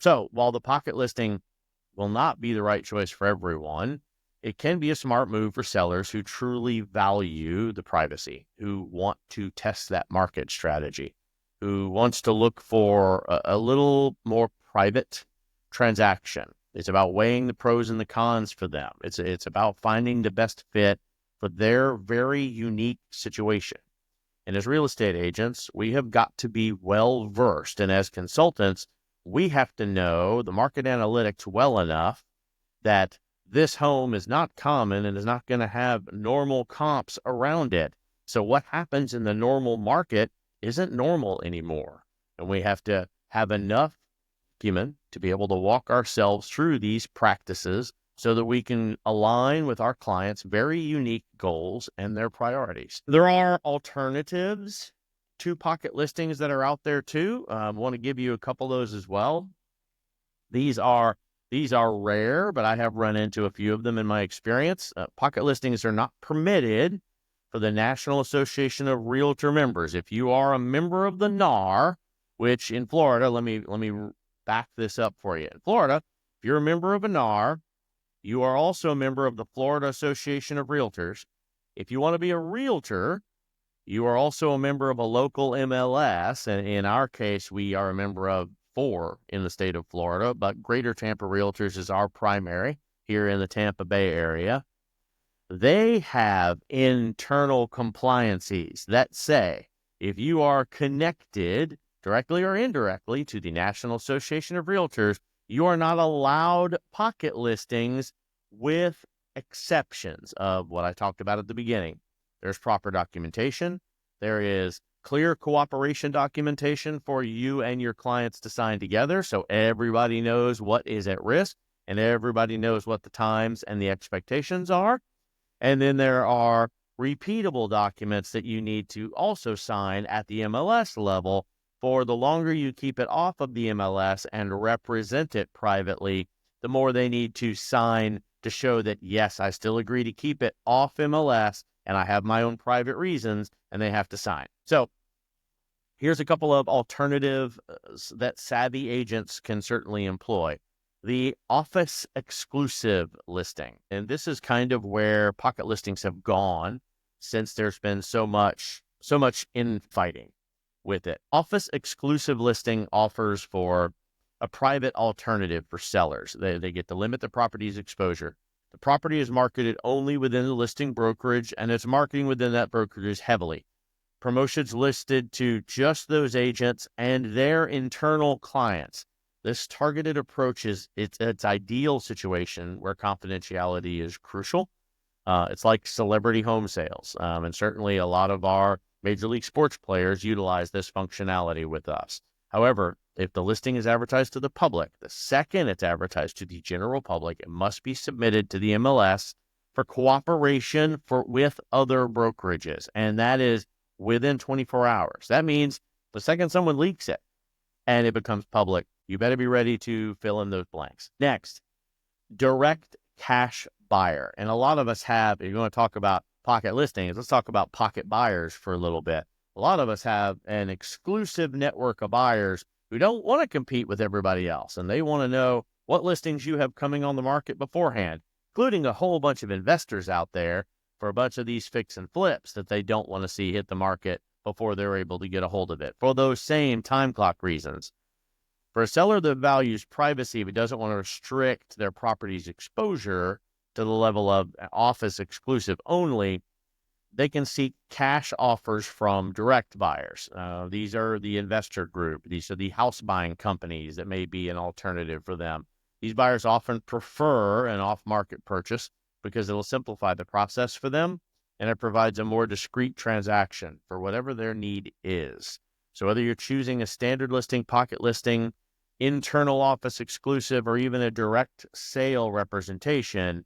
So while the pocket listing will not be the right choice for everyone, it can be a smart move for sellers who truly value the privacy, who want to test that market strategy, who wants to look for a little more private transaction. It's about weighing the pros and the cons for them. It's about finding the best fit for their very unique situation. And as real estate agents, we have got to be well versed. And as consultants, we have to know the market analytics well enough that this home is not common and is not going to have normal comps around it. So what happens in the normal market isn't normal anymore. And we have to have enough acumen to be able to walk ourselves through these practices so that we can align with our clients' very unique goals and their priorities. There are alternatives to pocket listings that are out there too. I want to give you a couple of those as well. These are rare, but I have run into a few of them in my experience. Pocket listings are not permitted for the National Association of Realtor members. If you are a member of the NAR, which in Florida, let me back this up for you. In Florida, if you're a member of a NAR, you are also a member of the Florida Association of Realtors. If you want to be a realtor, you are also a member of a local MLS. And in our case, we are a member of 4 in the state of Florida, but Greater Tampa Realtors is our primary here in the Tampa Bay area. They have internal compliances that say if you are connected directly or indirectly to the National Association of Realtors, you are not allowed pocket listings with exceptions of what I talked about at the beginning. There's proper documentation. There is clear cooperation documentation for you and your clients to sign together so everybody knows what is at risk and everybody knows what the times and the expectations are. And then there are repeatable documents that you need to also sign at the MLS level. For the longer you keep it off of the MLS and represent it privately, the more they need to sign to show that, yes, I still agree to keep it off MLS and I have my own private reasons, and they have to sign. So here's a couple of alternatives that savvy agents can certainly employ. The office exclusive listing. And this is kind of where pocket listings have gone since there's been so much infighting with it. Office exclusive listing offers for a private alternative for sellers. They get to limit the property's exposure. The property is marketed only within the listing brokerage, and its marketing within that brokerage is heavily. Promotions listed to just those agents and their internal clients. This targeted approach is its ideal situation where confidentiality is crucial. It's like celebrity home sales, and certainly a lot of our Major League Sports players utilize this functionality with us. However, if the listing is advertised to the public, the second it's advertised to the general public, it must be submitted to the MLS for cooperation with other brokerages, and that is within 24 hours. That means the second someone leaks it and it becomes public, you better be ready to fill in those blanks. Next, direct cash buyer. And a lot of us have, if you want to talk about pocket listings, let's talk about pocket buyers for a little bit. A lot of us have an exclusive network of buyers who don't want to compete with everybody else, and they want to know what listings you have coming on the market beforehand, including a whole bunch of investors out there for a bunch of these fix and flips that they don't want to see hit the market before they're able to get a hold of it for those same time clock reasons. For a seller that values privacy but doesn't want to restrict their property's exposure to the level of office exclusive only, they can seek cash offers from direct buyers. These are the investor group. These are the house buying companies that may be an alternative for them. These buyers often prefer an off-market purchase because it'll simplify the process for them, and it provides a more discreet transaction for whatever their need is. So whether you're choosing a standard listing, pocket listing, internal office exclusive, or even a direct sale representation,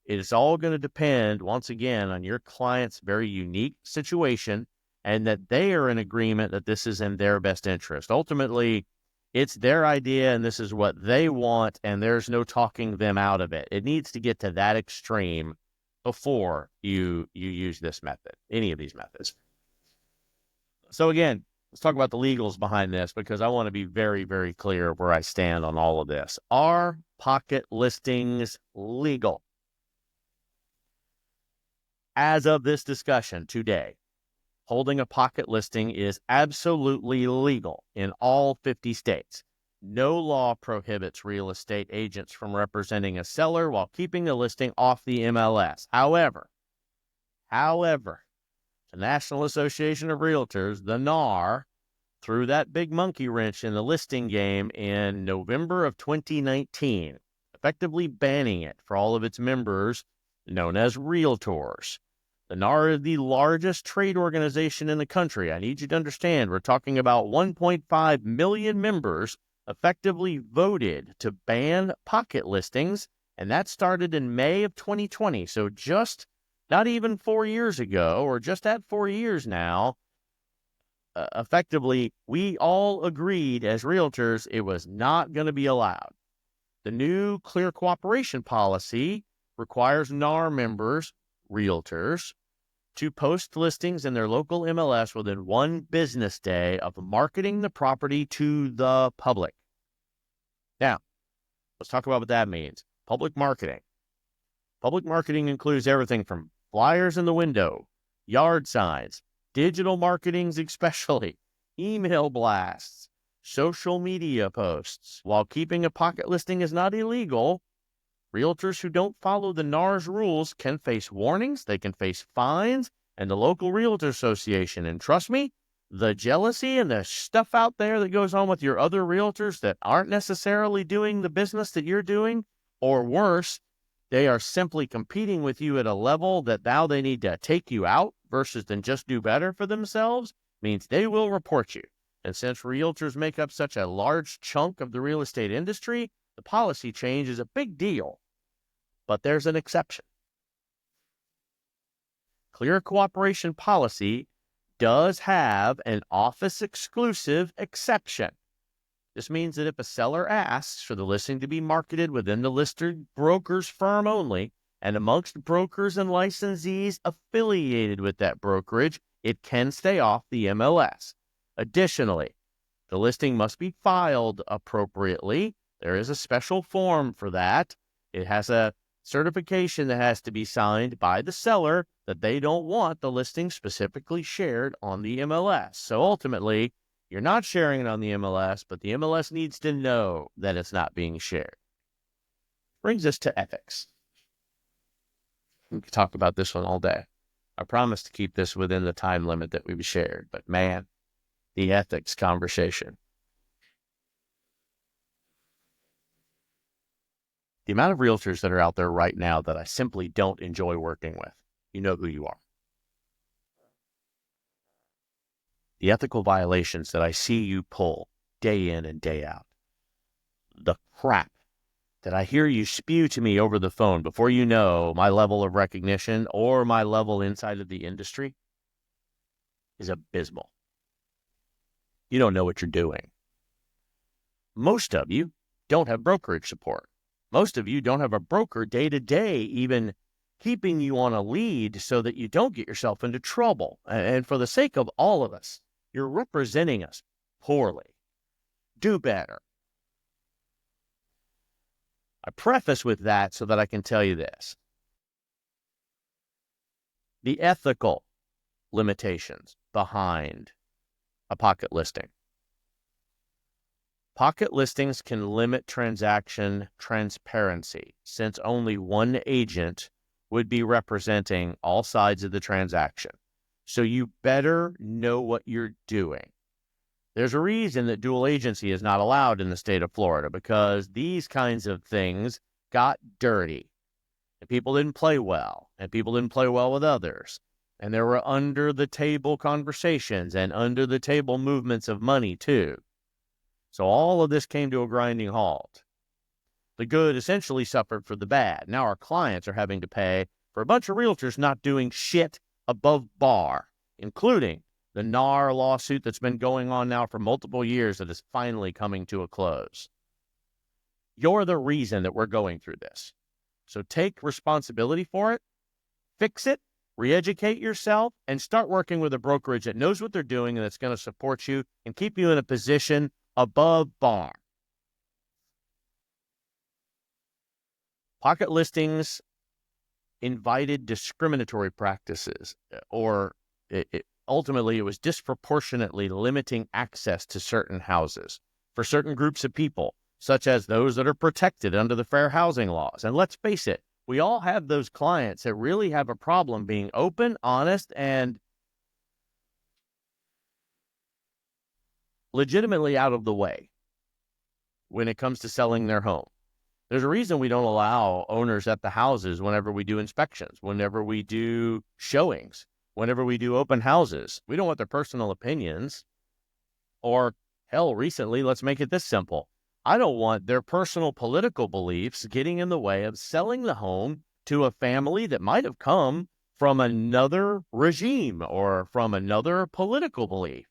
it's all going to depend, once again, on your client's very unique situation and that they are in agreement that this is in their best interest. Ultimately, it's their idea and this is what they want, and there's no talking them out of it. It needs to get to that extreme before you use this method, any of these methods. So again, Let's talk about the legals behind this, because I want to be very, very clear where I stand on all of this. Are pocket listings legal? As of this discussion today, holding a pocket listing is absolutely legal in all 50 states. No law prohibits real estate agents from representing a seller while keeping the listing off the MLS. However, the National Association of Realtors, the NAR, threw that big monkey wrench in the listing game in November of 2019, effectively banning it for all of its members known as realtors. The NAR is the largest trade organization in the country. I need you to understand, we're talking about 1.5 million members effectively voted to ban pocket listings, and that started in May of 2020. So just not even 4 years ago, or just at 4 years now, effectively, we all agreed as realtors it was not going to be allowed. The new clear cooperation policy requires NAR members, realtors, to post listings in their local MLS within 1 business day of marketing the property to the public. Now, let's talk about what that means. Public marketing. Public marketing includes everything from flyers in the window, yard signs, digital marketings especially, email blasts, social media posts. While keeping a pocket listing is not illegal, realtors who don't follow the NAR's rules can face warnings, they can face fines, and the local realtor association. And trust me, the jealousy and the stuff out there that goes on with your other realtors that aren't necessarily doing the business that you're doing, or worse, they are simply competing with you at a level that now they need to take you out versus than just do better for themselves, means they will report you. And since realtors make up such a large chunk of the real estate industry, the policy change is a big deal. But there's an exception. Clear cooperation policy does have an office-exclusive exception. This means that if a seller asks for the listing to be marketed within the listed broker's firm only, and amongst brokers and licensees affiliated with that brokerage, it can stay off the MLS. Additionally, the listing must be filed appropriately. There is a special form for that. It has a certification that has to be signed by the seller that they don't want the listing specifically shared on the MLS. So ultimately, you're not sharing it on the MLS, but the MLS needs to know that it's not being shared. Brings us to ethics. We could talk about this one all day. I promise to keep this within the time limit that we've shared, but man, the ethics conversation. The amount of realtors that are out there right now that I simply don't enjoy working with, you know who you are. The ethical violations that I see you pull day in and day out. The crap that I hear you spew to me over the phone before you know my level of recognition or my level inside of the industry is abysmal. You don't know what you're doing. Most of you don't have brokerage support. Most of you don't have a broker day to day even keeping you on a lead so that you don't get yourself into trouble. And for the sake of all of us, you're representing us poorly. Do better. I preface with that so that I can tell you this. The ethical limitations behind a pocket listing. Pocket listings can limit transaction transparency since only one agent would be representing all sides of the transaction. So you better know what you're doing. There's a reason that dual agency is not allowed in the state of Florida, because these kinds of things got dirty. And people didn't play well, and people didn't play well with others. And there were under-the-table conversations and under-the-table movements of money, too. So all of this came to a grinding halt. The good essentially suffered for the bad. Now our clients are having to pay for a bunch of realtors not doing shit above bar, including the NAR lawsuit that's been going on now for multiple years that is finally coming to a close. You're the reason that we're going through this. So take responsibility for it, fix it, Re-educate yourself and start working with a brokerage that knows what they're doing and that's going to support you and keep you in a position above bar. Pocket listings invited discriminatory practices, or ultimately it was disproportionately limiting access to certain houses for certain groups of people, such as those that are protected under the fair housing laws. And let's face it, we all have those clients that really have a problem being open, honest, and legitimately out of the way when it comes to selling their home. There's a reason we don't allow owners at the houses whenever we do inspections, whenever we do showings, whenever we do open houses. We don't want their personal opinions. Or, hell, recently, let's make it this simple. I don't want their personal political beliefs getting in the way of selling the home to a family that might have come from another regime or from another political belief.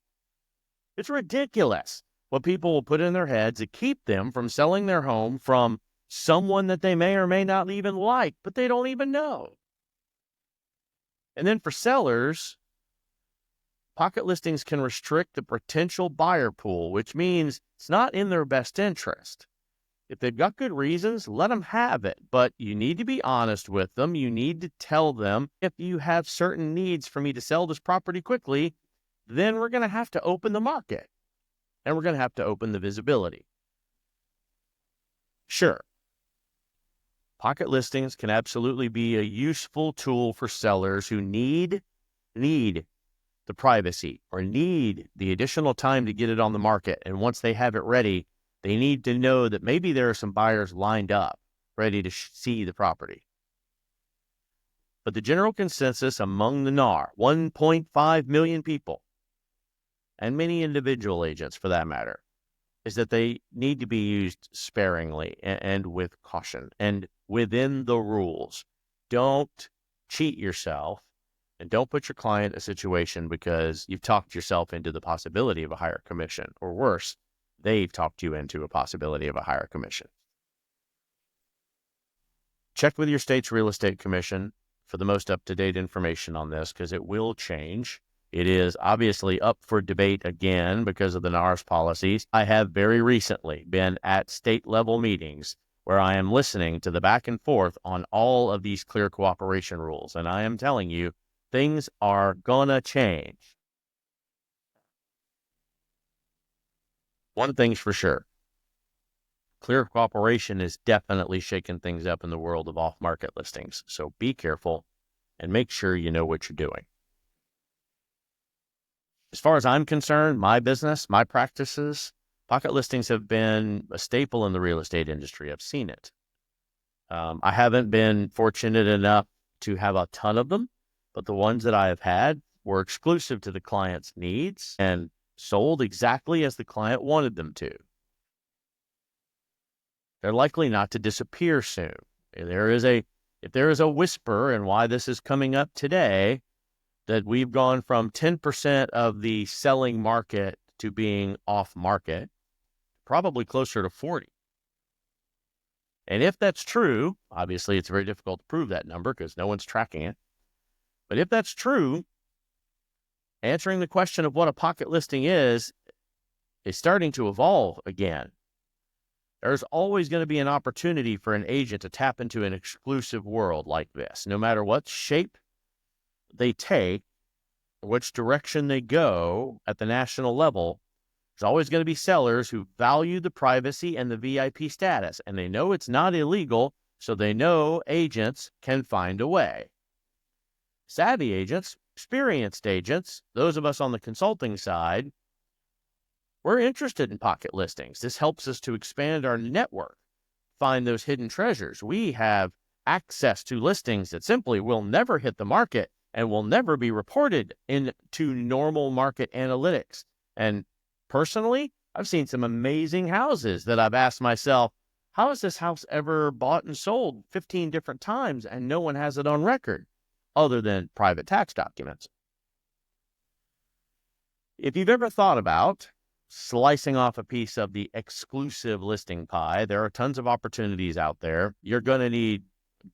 It's ridiculous what people will put in their heads to keep them from selling their home from someone that they may or may not even like, but they don't even know. And then for sellers, pocket listings can restrict the potential buyer pool, which means it's not in their best interest. If they've got good reasons, let them have it, but you need to be honest with them. You need to tell them, if you have certain needs for me to sell this property quickly, then we're going to have to open the market and we're going to have to open the visibility. Sure, pocket listings can absolutely be a useful tool for sellers who need the privacy or need the additional time to get it on the market. And once they have it ready, they need to know that maybe there are some buyers lined up ready to see the property. But the general consensus among the NAR, 1.5 million people, and many individual agents for that matter, is that they need to be used sparingly and with caution and within the rules. Don't cheat yourself and don't put your client in a situation because you've talked yourself into the possibility of a higher commission, or worse, they've talked you into a possibility of a higher commission. Check with your state's real estate commission for the most up-to-date information on this, because it will change. It is obviously up for debate again because of the NAR's policies. I have very recently been at state level meetings where I am listening to the back and forth on all of these clear cooperation rules. And I am telling you, things are gonna change. One thing's for sure. Clear cooperation is definitely shaking things up in the world of off-market listings. So be careful and make sure you know what you're doing. As far as I'm concerned, my business, my practices, pocket listings have been a staple in the real estate industry. I've seen it. I haven't been fortunate enough to have a ton of them, but the ones that I have had were exclusive to the client's needs and sold exactly as the client wanted them to. They're likely not to disappear soon. If there is a whisper, and why this is coming up today, that we've gone from 10% of the selling market to being off market, probably closer to 40. And if that's true, obviously it's very difficult to prove that number because no one's tracking it. But if that's true, answering the question of what a pocket listing is starting to evolve again. There's always going to be an opportunity for an agent to tap into an exclusive world like this, no matter what shape they take, which direction they go at the national level. There's always going to be sellers who value the privacy and the VIP status, and they know it's not illegal, so they know agents can find a way. Savvy agents, experienced agents, those of us on the consulting side, we're interested in pocket listings. This helps us to expand our network, find those hidden treasures. We have access to listings that simply will never hit the market and will never be reported into normal market analytics. And personally, I've seen some amazing houses that I've asked myself, how is this house ever bought and sold 15 different times and no one has it on record other than private tax documents? If you've ever thought about slicing off a piece of the exclusive listing pie, there are tons of opportunities out there. You're going to need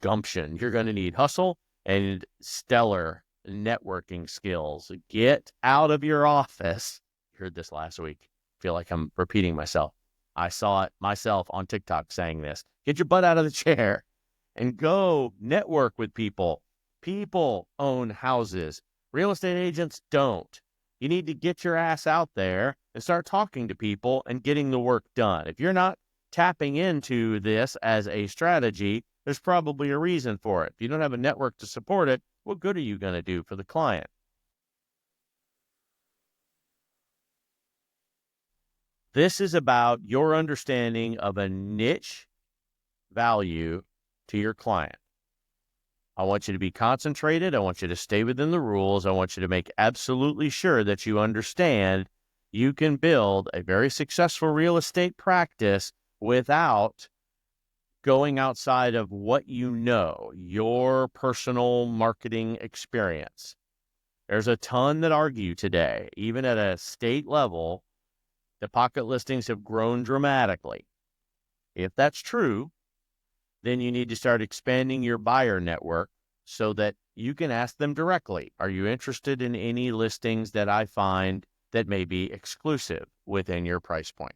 gumption. You're going to need hustle. and stellar networking skills. Get out of your office. You heard this last week. Feel like I'm repeating myself. I saw it myself on TikTok saying this. Get your butt out of the chair and go network with people. People own houses. Real estate agents don't. You need to get your ass out there and start talking to people and getting the work done. If you're not tapping into this as a strategy, there's probably a reason for it. If you don't have a network to support it, what good are you going to do for the client? This is about your understanding of a niche value to your client. I want you to be concentrated. I want you to stay within the rules. I want you to make absolutely sure that you understand you can build a very successful real estate practice without going outside of what you know, your personal marketing experience. There's a ton that argue today, even at a state level, that pocket listings have grown dramatically. If that's true, then you need to start expanding your buyer network so that you can ask them directly, are you interested in any listings that I find that may be exclusive within your price point?